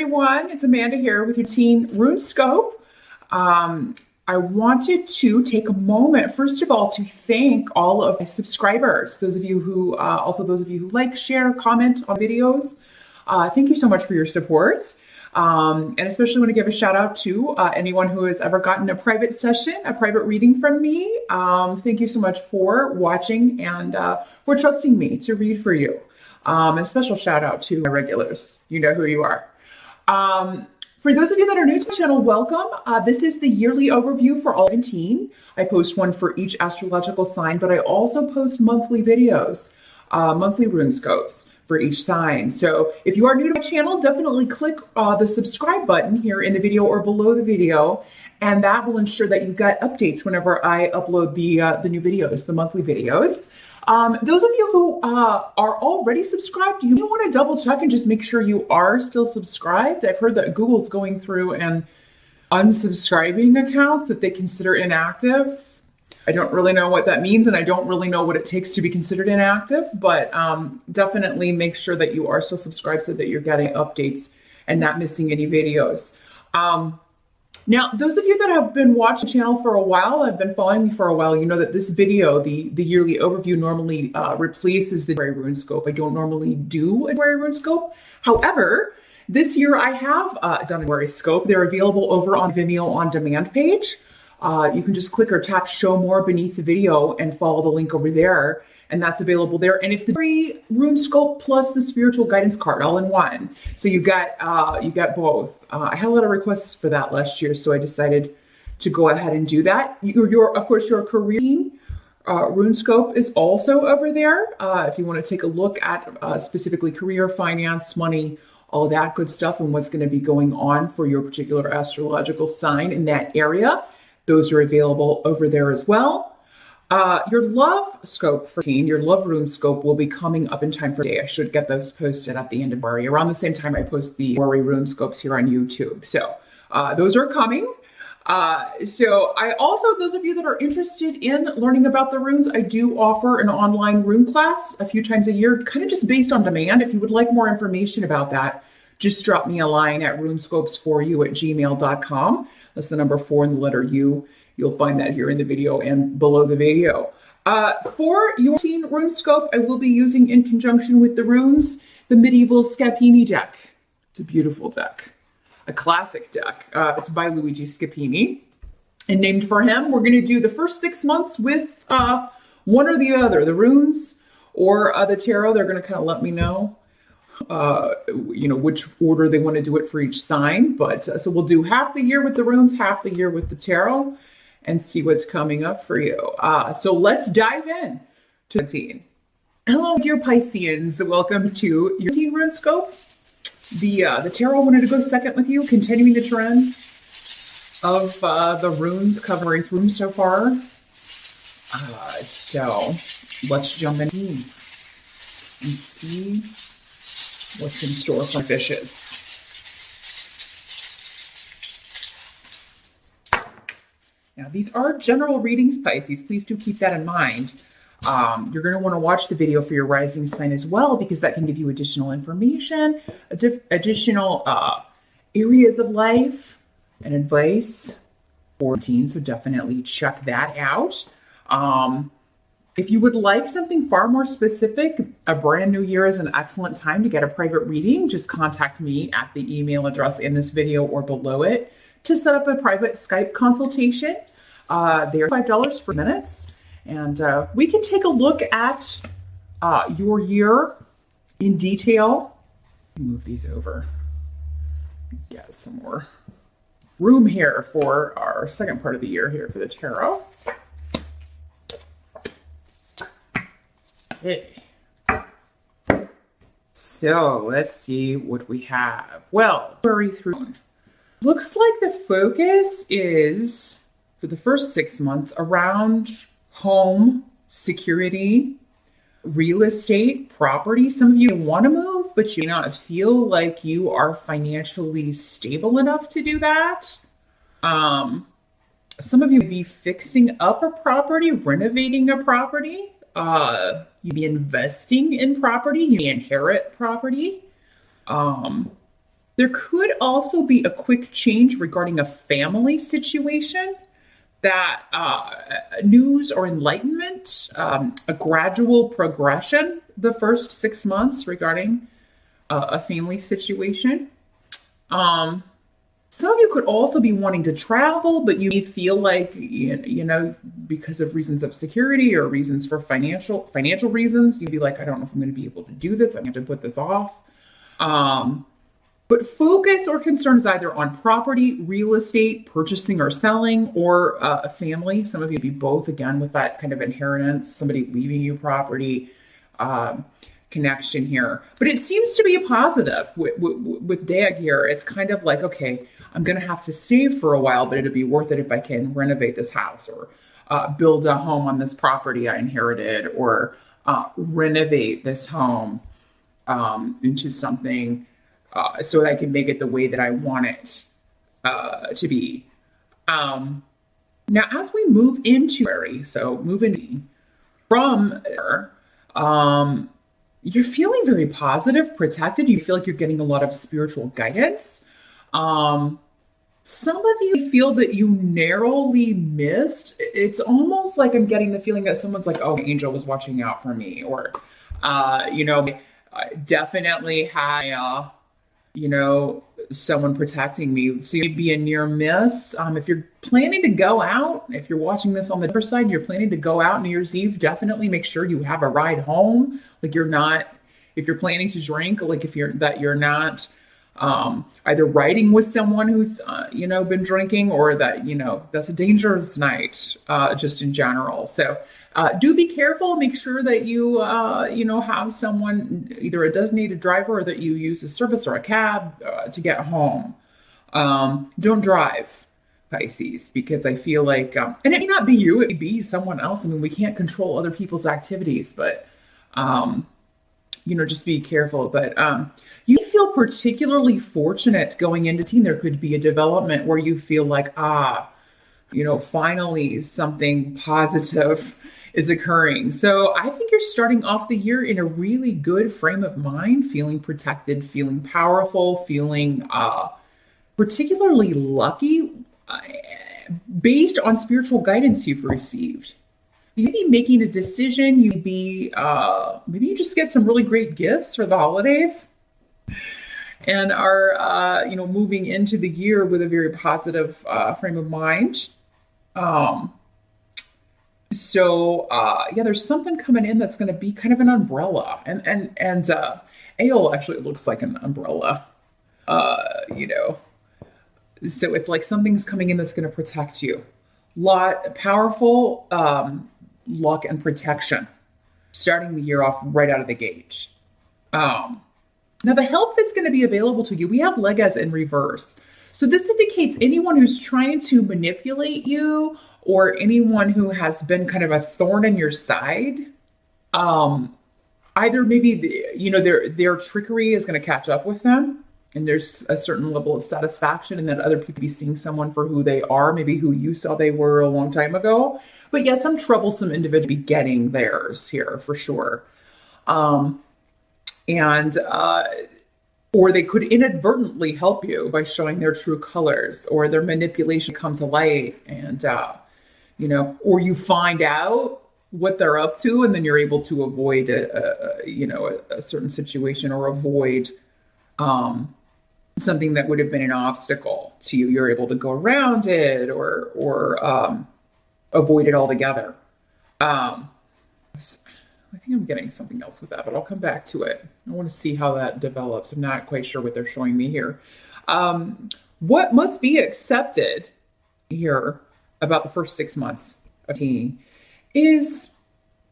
Everyone, it's Amanda here with your teen RuneScope. I wanted to take a moment, first of all, to thank all of my subscribers. Those of you who like, share, comment on videos. Thank you so much for your support. And especially want to give a shout out to anyone who has ever gotten a private session, a private reading from me. Thank you so much for watching and for trusting me to read for you. A special shout out to my regulars. You know who you are. For those of you that are new to the channel, welcome. This is the yearly overview for all 17. I post one for each astrological sign, but I also post monthly videos, monthly RuneScopes for each sign. So if you are new to my channel, definitely click the subscribe button here in the video or below the video, and that will ensure that you get updates whenever I upload the new videos, the monthly videos. Those of you who are already subscribed, you may want to double check and just make sure you are still subscribed. I've heard that Google's going through and unsubscribing accounts that they consider inactive. I don't really know what that means, and I don't really know what it takes to be considered inactive, but definitely make sure that you are still subscribed so that you're getting updates and not missing any videos. Now, those of you that have been watching the channel for a while, have been following me for a while, you know that this video, the yearly overview, normally replaces the January RuneScope. I don't normally do a January RuneScope. However, this year I have done a January scope. They're available over on Vimeo on demand page. You can just click or tap show more beneath the video and follow the link over there. And that's available there. And it's the free RuneScope plus the spiritual guidance card all in one. So you get both. I had a lot of requests for that last year, so I decided to go ahead and do that. Of course, your career RuneScope is also over there. If you want to take a look at specifically career, finance, money, all that good stuff, and what's going to be going on for your particular astrological sign in that area, those are available over there as well. Your love scope for teen, your love room scope will be coming up in time for today. I should get those posted at the end of February, around the same time I post the February room scopes here on YouTube. So those are coming. So I also, those of you that are interested in learning about the runes, I do offer an online rune class a few times a year, kind of just based on demand. If you would like more information about that, just drop me a line at runescopes4u@gmail.com. That's the number 4 and the letter U. You'll find that here in the video and below the video. For your teen RuneScope, I will be using in conjunction with the runes, the medieval Scapini deck. It's a beautiful deck, a classic deck. It's by Luigi Scapini. And named for him, we're going to do the first 6 months with one or the other, the runes or the tarot. They're going to kind of let me know, which order they want to do it for each sign. But so we'll do half the year with the runes, half the year with the tarot, and see what's coming up for you. So let's dive in to the teen. Hello, dear Pisceans. Welcome to your teen RuneScope. The tarot wanted to go second with you, continuing the trend of the runes, covering runes so far. So let's jump in and see what's in store for fishes. Now, these are general readings, Pisces. Please do keep that in mind. You're going to want to watch the video for your rising sign as well, because that can give you additional information, additional areas of life and advice for teens. So definitely check that out. If you would like something far more specific, a brand new year is an excellent time to get a private reading. Just contact me at the email address in this video or below it to set up a private Skype consultation. They are $5 for minutes, and we can take a look at your year in detail. Move these over. Get some more room here for our second part of the year here for the tarot. Okay. So let's see what we have. Well, February through. Looks like the focus is, for the first 6 months, around home, security, real estate, property. Some of you want to move, but you do not feel like you are financially stable enough to do that. Some of you may be fixing up a property, renovating a property. You'd be investing in property. You may inherit property. There could also be a quick change regarding a family situation, that news or enlightenment, a gradual progression the first 6 months regarding a family situation. Some of you could also be wanting to travel, but you may feel like, because of reasons of security or reasons for financial reasons, you'd be like, I don't know if I'm going to be able to do this. I'm going to put this off. But focus or concerns either on property, real estate, purchasing or selling, or a family. Some of you be both, again, with that kind of inheritance, somebody leaving you property connection here. But it seems to be a positive with Dag here. It's kind of like, okay, I'm going to have to save for a while, but it'll be worth it if I can renovate this house or build a home on this property I inherited, or renovate this home into something so that I can make it the way that I want it to be. Now, as we move into from there, you're feeling very positive, protected. You feel like you're getting a lot of spiritual guidance. Some of you feel that you narrowly missed. It's almost like I'm getting the feeling that someone's like, oh, angel was watching out for me, or, definitely had, someone protecting me. So you'd be a near miss. If you're planning to go out, if you're watching this on the other side, you're planning to go out New Year's Eve, definitely make sure you have a ride home. Like if you're planning to drink, like you're not either riding with someone who's, been drinking, or that, that's a dangerous night, just in general. So do be careful. Make sure that you, have someone, either a designated driver, or that you use a service or a cab to get home. Don't drive, Pisces, because I feel like, and it may not be you, it may be someone else. I mean, we can't control other people's activities, but, just be careful. But you feel particularly fortunate going into teen. There could be a development where you feel like, finally something positive is occurring. So I think you're starting off the year in a really good frame of mind, feeling protected, feeling powerful, feeling particularly lucky based on spiritual guidance you've received. You may be making a decision. Maybe you just get some really great gifts for the holidays, and are moving into the year with a very positive frame of mind. There's something coming in that's going to be kind of an umbrella, and Ale actually looks like an umbrella, So it's like something's coming in that's going to protect you. Powerful luck and protection, starting the year off right out of the gate. Now, the help that's going to be available to you, we have Legas in reverse. So this indicates anyone who's trying to manipulate you, or anyone who has been kind of a thorn in your side. Either maybe, their trickery is going to catch up with them, and there's a certain level of satisfaction, and then other people be seeing someone for who they are, maybe who you saw they were a long time ago. But yeah, some troublesome individual be getting theirs here for sure. Or they could inadvertently help you by showing their true colors, or their manipulation come to light, and or you find out what they're up to, and then you're able to avoid a certain situation, or avoid something that would have been an obstacle to you. You're able to go around it, or avoid it altogether. I think I'm getting something else with that, but I'll come back to it. I want to see how that develops. I'm not quite sure what they're showing me here. What must be accepted here about the first 6 months of teen is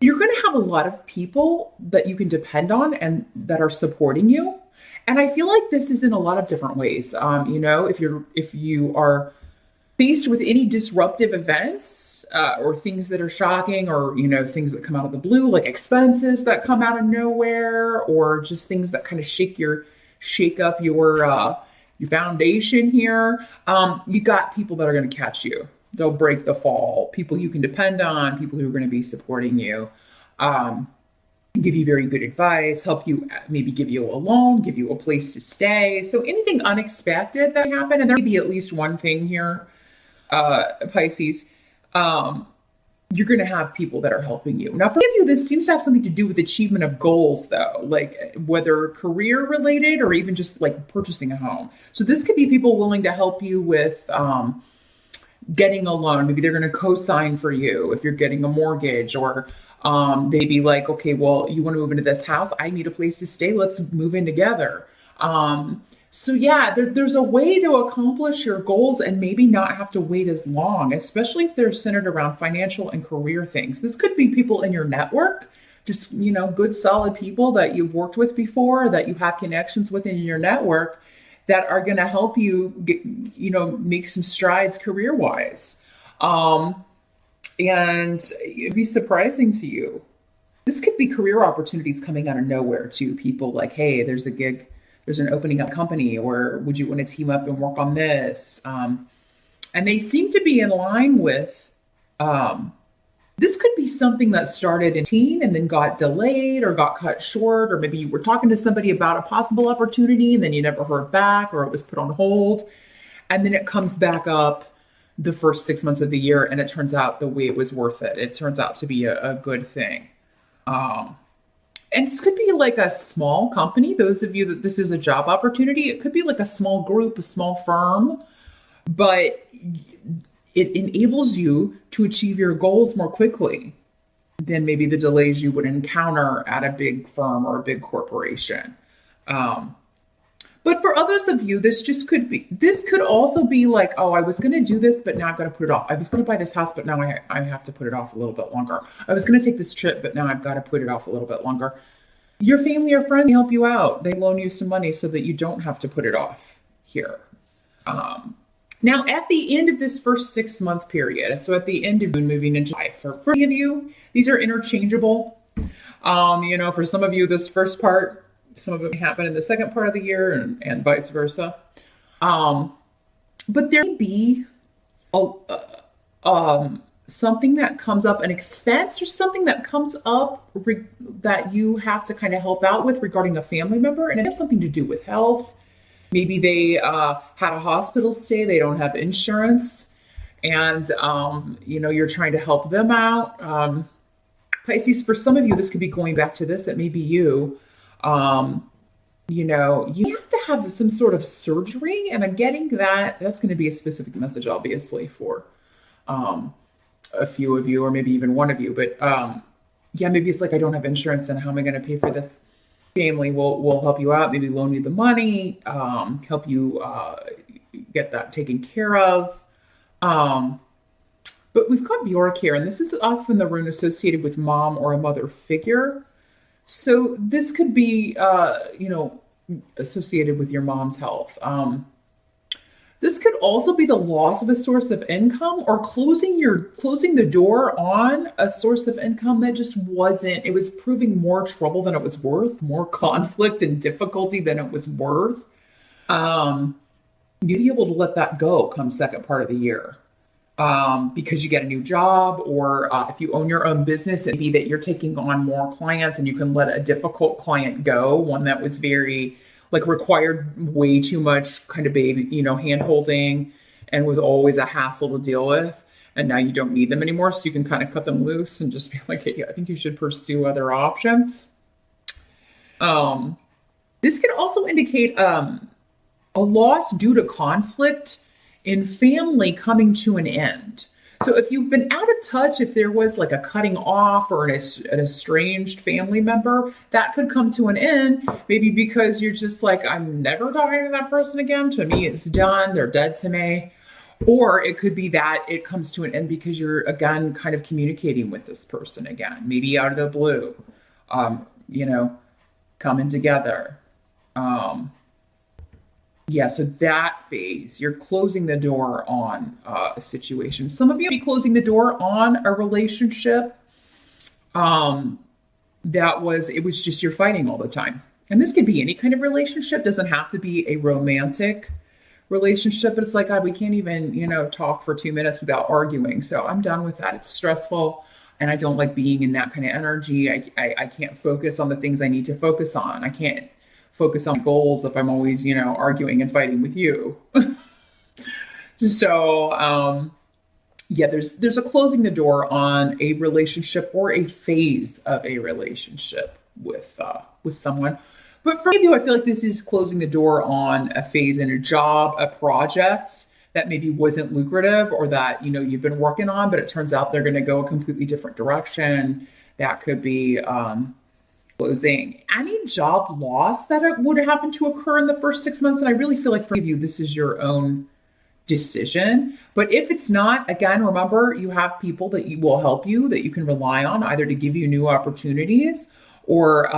you're going to have a lot of people that you can depend on and that are supporting you. And I feel like this is in a lot of different ways. If you are faced with any disruptive events, or things that are shocking, or, things that come out of the blue, like expenses that come out of nowhere, or just things that kind of shake up your foundation here. You got people that are going to catch you. They'll break the fall. People you can depend on, people who are going to be supporting you. give you very good advice, help you, maybe give you a loan, give you a place to stay. So anything unexpected that happened, and there may be at least one thing here, Pisces, you're going to have people that are helping you. Now, for you, this seems to have something to do with achievement of goals, though, like whether career related or even just like purchasing a home. So this could be people willing to help you with getting a loan. Maybe they're going to co-sign for you if you're getting a mortgage, or they'd be like, okay, well, you want to move into this house? I need a place to stay. Let's move in together. So yeah, there's a way to accomplish your goals and maybe not have to wait as long, especially if they're centered around financial and career things. This could be people in your network, just, good, solid people that you've worked with before, that you have connections with in your network that are going to help you get, make some strides career-wise. And it'd be surprising to you. This could be career opportunities coming out of nowhere to people like, hey, there's a gig, there's an opening up company, or would you want to team up and work on this? And they seem to be in line with, this could be something that started in teen and then got delayed or got cut short, or maybe you were talking to somebody about a possible opportunity and then you never heard back, or it was put on hold. And then it comes back up the first 6 months of the year, and it turns out the way it was worth it. It turns out to be a good thing. And this could be like a small company. Those of you that this is a job opportunity, it could be like a small group, a small firm, but it enables you to achieve your goals more quickly than maybe the delays you would encounter at a big firm or a big corporation. But for others of you, this could also be like, oh, I was going to do this, but now I've got to put it off. I was going to buy this house, but now I have to put it off a little bit longer. I was going to take this trip, but now I've got to put it off a little bit longer. Your family or friends help you out. They loan you some money so that you don't have to put it off here. Now, at the end of this first 6 month period, so at the end of June, moving into July, for many of you, these are interchangeable. For some of you, this first part, some of it may happen in the second part of the year, and vice versa. But there may be something that comes up, an expense or something that comes up that you have to kind of help out with regarding a family member, and it has something to do with health. Maybe they had a hospital stay, they don't have insurance, and you're trying to help them out. Pisces, for some of you, this could be going back to this. It may be you. You have to have some sort of surgery, and I'm getting that's going to be a specific message, obviously, for a few of you, or maybe even one of you. But maybe it's like, I don't have insurance, and how am I going to pay for this? Family will help you out, maybe loan you the money, help you get that taken care of. But we've got Bjork here, and this is often the rune associated with mom or a mother figure. So this could be, associated with your mom's health. This could also be the loss of a source of income, or closing the door on a source of income that just wasn't, it was proving more trouble than it was worth, more conflict and difficulty than it was worth. You'd be able to let that go come second part of the year. Because you get a new job, or if you own your own business, it may be that you're taking on more clients and you can let a difficult client go, one that was very required way too much kind of hand holding and was always a hassle to deal with. And now you don't need them anymore. So you can kind of cut them loose and just be like, hey, I think you should pursue other options. This could also indicate a loss due to conflict in family coming to an end. So if you've been out of touch, if there was like a cutting off or an estranged family member, that could come to an end, maybe because you're just like, I'm never talking to that person again. To me, it's done. They're dead to me. Or it could be that it comes to an end because you're, again, kind of communicating with this person again, maybe out of the blue, coming together. So that phase, you're closing the door on a situation. Some of you may be closing the door on a relationship it was just you're fighting all the time. And this could be any kind of relationship. Doesn't have to be a romantic relationship, but it's like, God, we can't even, talk for 2 minutes without arguing. So I'm done with that. It's stressful. And I don't like being in that kind of energy. I can't focus on the things I need to focus on. I can't focus on goals if I'm always, arguing and fighting with you. So, yeah, there's a closing the door on a relationship or a phase of a relationship with someone. But for you, I feel like this is closing the door on a phase in a job, a project that maybe wasn't lucrative, or that you've been working on, but it turns out they're going to go a completely different direction. That could be closing. Any job loss that would happen to occur in the first 6 months, and I really feel like for you, this is your own decision. But if it's not, again, remember, you have people that will help you, that you can rely on, either to give you new opportunities or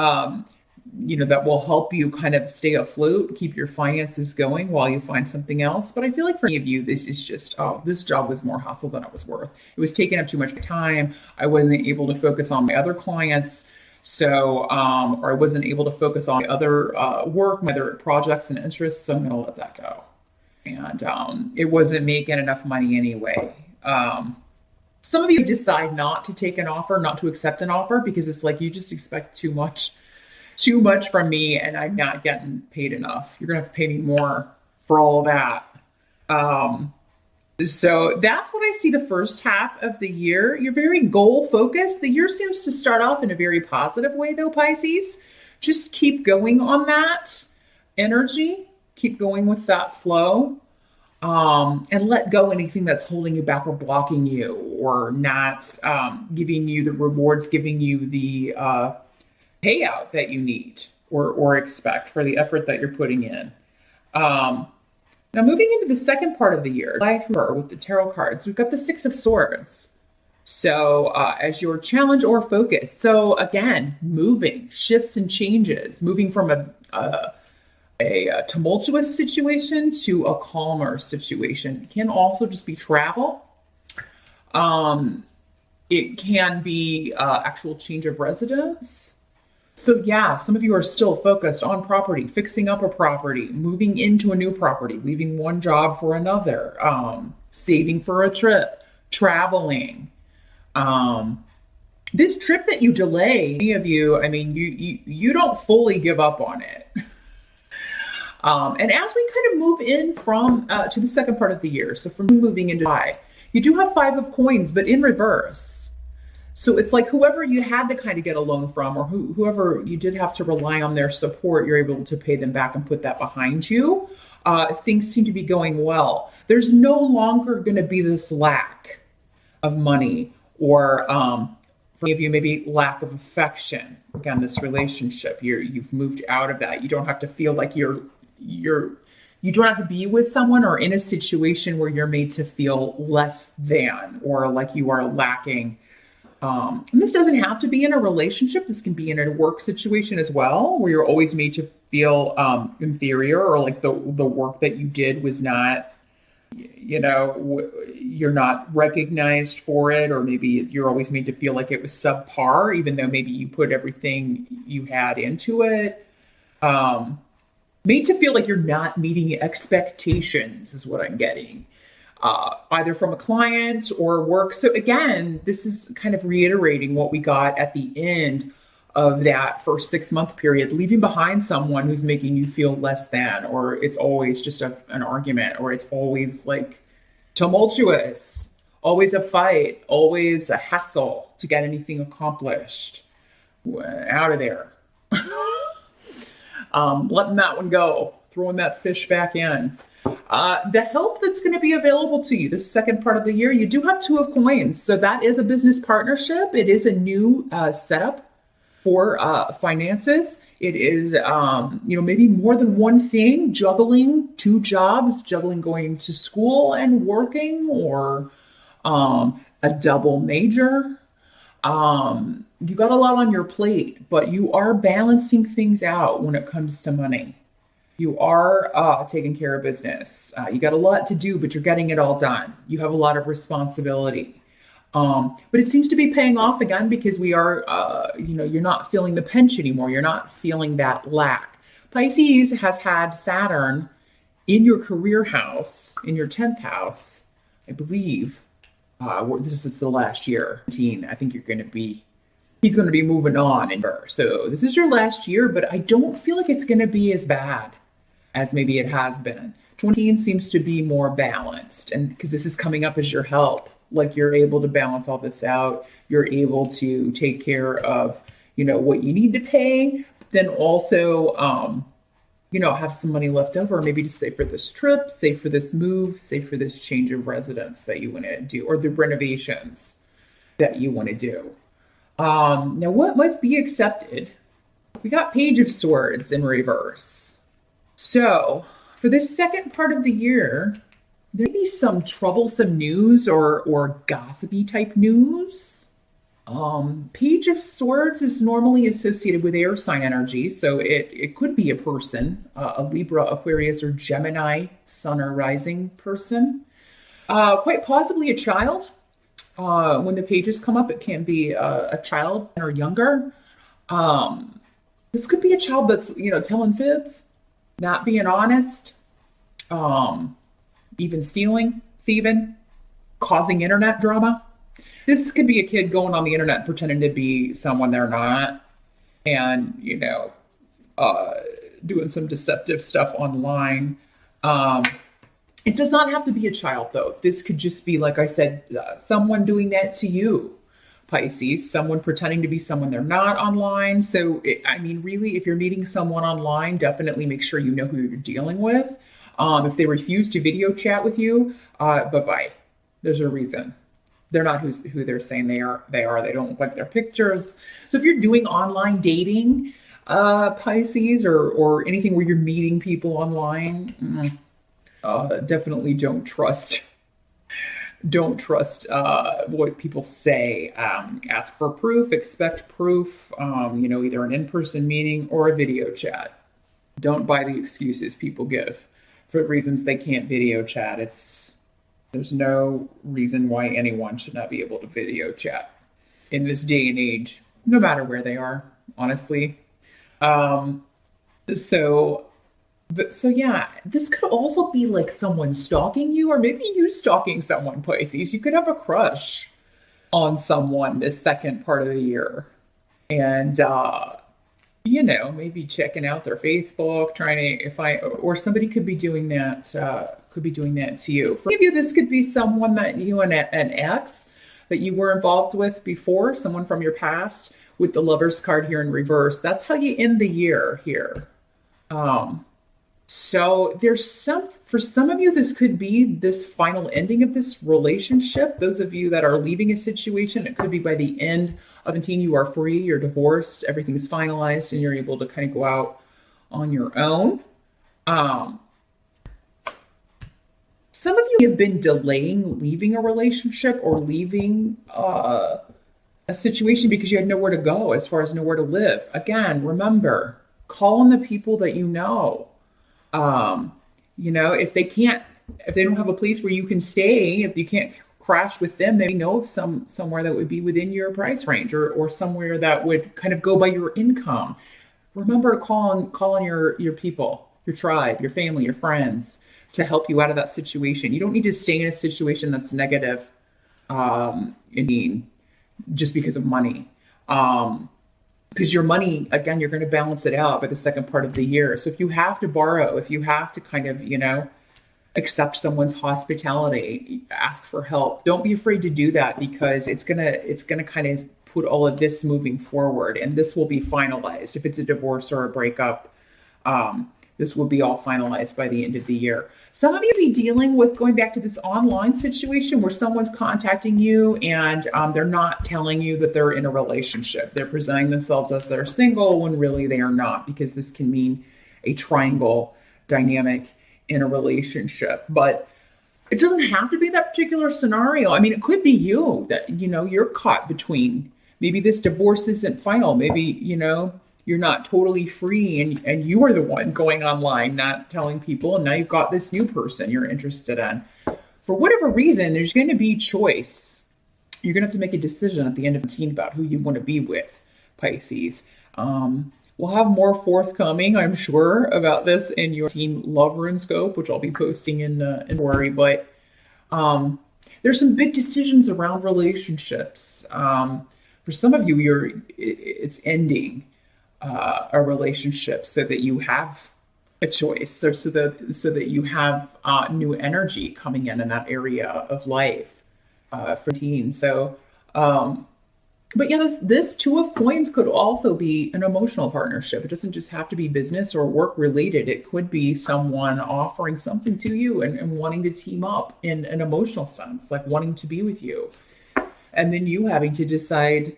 that will help you kind of stay afloat, keep your finances going while you find something else. But I feel like for many of you, this is just, this job was more hassle than it was worth. It was taking up too much time. I wasn't able to focus on my other clients. So, or I wasn't able to focus on other work, my other projects and interests. So I'm going to let that go. And it wasn't making enough money anyway. Some of you decide not to take an offer, not to accept an offer, because it's like you just expect too much from me and I'm not getting paid enough. You're going to have to pay me more for all of that. So that's what I see the first half of the year. You're very goal focused. The year seems to start off in a very positive way though, Pisces. Just keep going on that energy. Keep going with that flow. And let go anything that's holding you back or blocking you, or not giving you the rewards, giving you the payout that you need or expect for the effort that you're putting in. Now moving into the second part of the year, life with the tarot cards, we've got the Six of Swords. So as your challenge or focus. So again, moving, shifts and changes, moving from a tumultuous situation to a calmer situation. It can also just be travel. It can be actual change of residence. So yeah, some of you are still focused on property, fixing up a property, moving into a new property, leaving one job for another, saving for a trip, traveling. This trip that you delay, many of you, I mean, you don't fully give up on it. And as we kind of move in from to the second part of the year, so from moving into July, you do have Five of Coins, but in reverse. So it's like whoever you had to kind of get a loan from, or whoever you did have to rely on their support, you're able to pay them back and put that behind you. Things seem to be going well. There's no longer going to be this lack of money, or for many of you, maybe lack of affection. Again, this relationship, you've moved out of that. You don't have to feel like you don't have to be with someone or in a situation where you're made to feel less than, or like you are lacking. And this doesn't have to be in a relationship. This can be in a work situation as well, where you're always made to feel inferior, or like the work that you did was not, you're not recognized for it, or maybe you're always made to feel like it was subpar, even though maybe you put everything you had into it. Made to feel like you're not meeting expectations is what I'm getting, either from a client or work. So again, this is kind of reiterating what we got at the end of that first 6 month period, leaving behind someone who's making you feel less than, or it's always just an argument, or it's always like tumultuous, always a fight, always a hassle to get anything accomplished. Out of there. Letting that one go, throwing that fish back in. The help that's going to be available to you this second part of the year, you do have Two of Coins. So that is a business partnership. It is a new setup for finances. It is, maybe more than one thing, juggling two jobs, juggling going to school and working, or a double major. You got a lot on your plate, but you are balancing things out when it comes to money. You are taking care of business. You got a lot to do, but you're getting it all done. You have a lot of responsibility. But it seems to be paying off again, because we are, you're not feeling the pinch anymore. You're not feeling that lack. Pisces has had Saturn in your career house, in your 10th house, I believe. This is the last year. I think he's going to be moving on in her. So this is your last year, but I don't feel like it's going to be as bad as maybe it has been. 20 seems to be more balanced, and because this is coming up as your help, like you're able to balance all this out. You're able to take care of, what you need to pay, then also, have some money left over, maybe to save for this trip, save for this move, save for this change of residence that you want to do, or the renovations that you want to do. Now, what must be accepted? We got Page of Swords in reverse. So, for this second part of the year, there may be some troublesome news or gossipy type news. Page of Swords is normally associated with air sign energy, so it could be a person, a Libra, Aquarius, or Gemini sun or rising person. Quite possibly a child. When the pages come up, it can be a child or younger. This could be a child that's, telling fibs, not being honest, even stealing, thieving, causing internet drama. This could be a kid going on the internet pretending to be someone they're not, and, doing some deceptive stuff online. It does not have to be a child, though. This could just be, like I said, someone doing that to you, Pisces, someone pretending to be someone they're not online. So, really, if you're meeting someone online, definitely make sure you know who you're dealing with. If they refuse to video chat with you, bye-bye. There's a reason. They're not who they're saying they are. They don't look like their pictures. So if you're doing online dating, Pisces, or anything where you're meeting people online, definitely don't trust. Don't trust what people say. Ask for proof. Expect proof. Either an in-person meeting or a video chat. Don't buy the excuses people give for reasons they can't video chat. There's no reason why anyone should not be able to video chat in this day and age, no matter where they are, honestly. So yeah, this could also be like someone stalking you, or maybe you stalking someone, Pisces. You could have a crush on someone this second part of the year. And, maybe checking out their Facebook, or somebody could be doing that, to you. For many of you, this could be someone that you and an ex that you were involved with before, someone from your past, with the Lover's card here in reverse. That's how you end the year here. So for some of you, this could be this final ending of this relationship. Those of you that are leaving a situation, it could be by the end of 18, you are free, you're divorced, everything's finalized, and you're able to kind of go out on your own. Some of you have been delaying leaving a relationship or leaving a situation because you had nowhere to go, as far as nowhere to live. Again, remember, call on the people that you know. If they don't have a place where you can stay, if you can't crash with them, they know of somewhere that would be within your price range, or somewhere that would kind of go by your income. Remember to call on your people, your tribe, your family, your friends, to help you out of that situation. You don't need to stay in a situation that's negative, just because of money. Because your money, again, you're going to balance it out by the second part of the year. So if you have to borrow, if you have to kind of, accept someone's hospitality, ask for help. Don't be afraid to do that, because it's gonna kind of put all of this moving forward, and this will be finalized. If it's a divorce or a breakup, this will be all finalized by the end of the year. Some of you be dealing with going back to this online situation where someone's contacting you and they're not telling you that they're in a relationship. They're presenting themselves as they're single when really they are not, because this can mean a triangle dynamic in a relationship. But it doesn't have to be that particular scenario. It could be you that, you're caught between, maybe this divorce isn't final. Maybe, you're not totally free, and you are the one going online, not telling people, and now you've got this new person you're interested in. For whatever reason, there's going to be choice. You're going to have to make a decision at the end of the routine about who you want to be with, Pisces. We'll have more forthcoming, I'm sure, about this in your Teen Love Rune Scope, which I'll be posting in February. But There's some big decisions around relationships. For some of you, it's ending a relationship so that you have a choice, so that you have new energy coming in that area of life for teens. So, but yeah, this Two of Coins could also be an emotional partnership. It doesn't just have to be business or work related. It could be someone offering something to you and wanting to team up in an emotional sense, like wanting to be with you. And then you having to decide,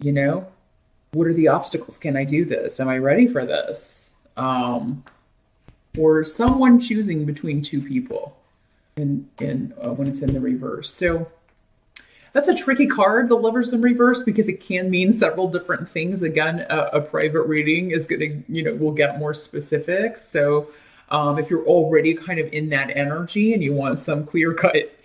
what are the obstacles? Can I do this? Am I ready for this? Or someone choosing between two people in when it's in the reverse. So that's a tricky card, the Lovers in reverse, because it can mean several different things. Again, a private reading is going to, we'll get more specifics. So if you're already kind of in that energy and you want some clear-cut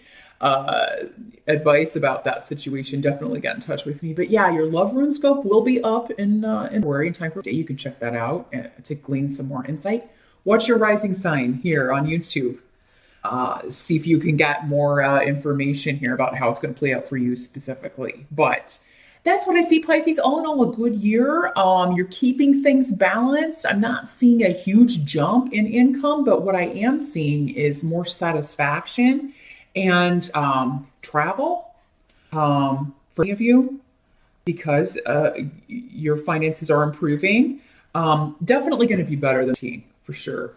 advice about that situation, definitely get in touch with me. But yeah, your love rune scope will be up in February in time for day. You can check that out to glean some more insight. What's your rising sign here on YouTube? See if you can get more information here about how it's going to play out for you specifically. But that's what I see, Pisces. All in all, a good year. You're keeping things balanced. I'm not seeing a huge jump in income, but what I am seeing is more satisfaction and travel for many of you, because your finances are improving. Definitely going to be better than teen, for sure.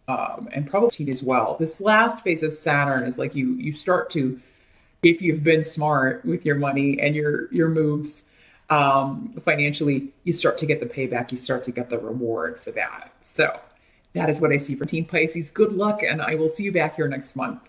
And probably teen as well. This last phase of Saturn is like you start to, if you've been smart with your money and your moves financially, you start to get the payback. You start to get the reward for that. So that is what I see for teen Pisces. Good luck, and I will see you back here next month.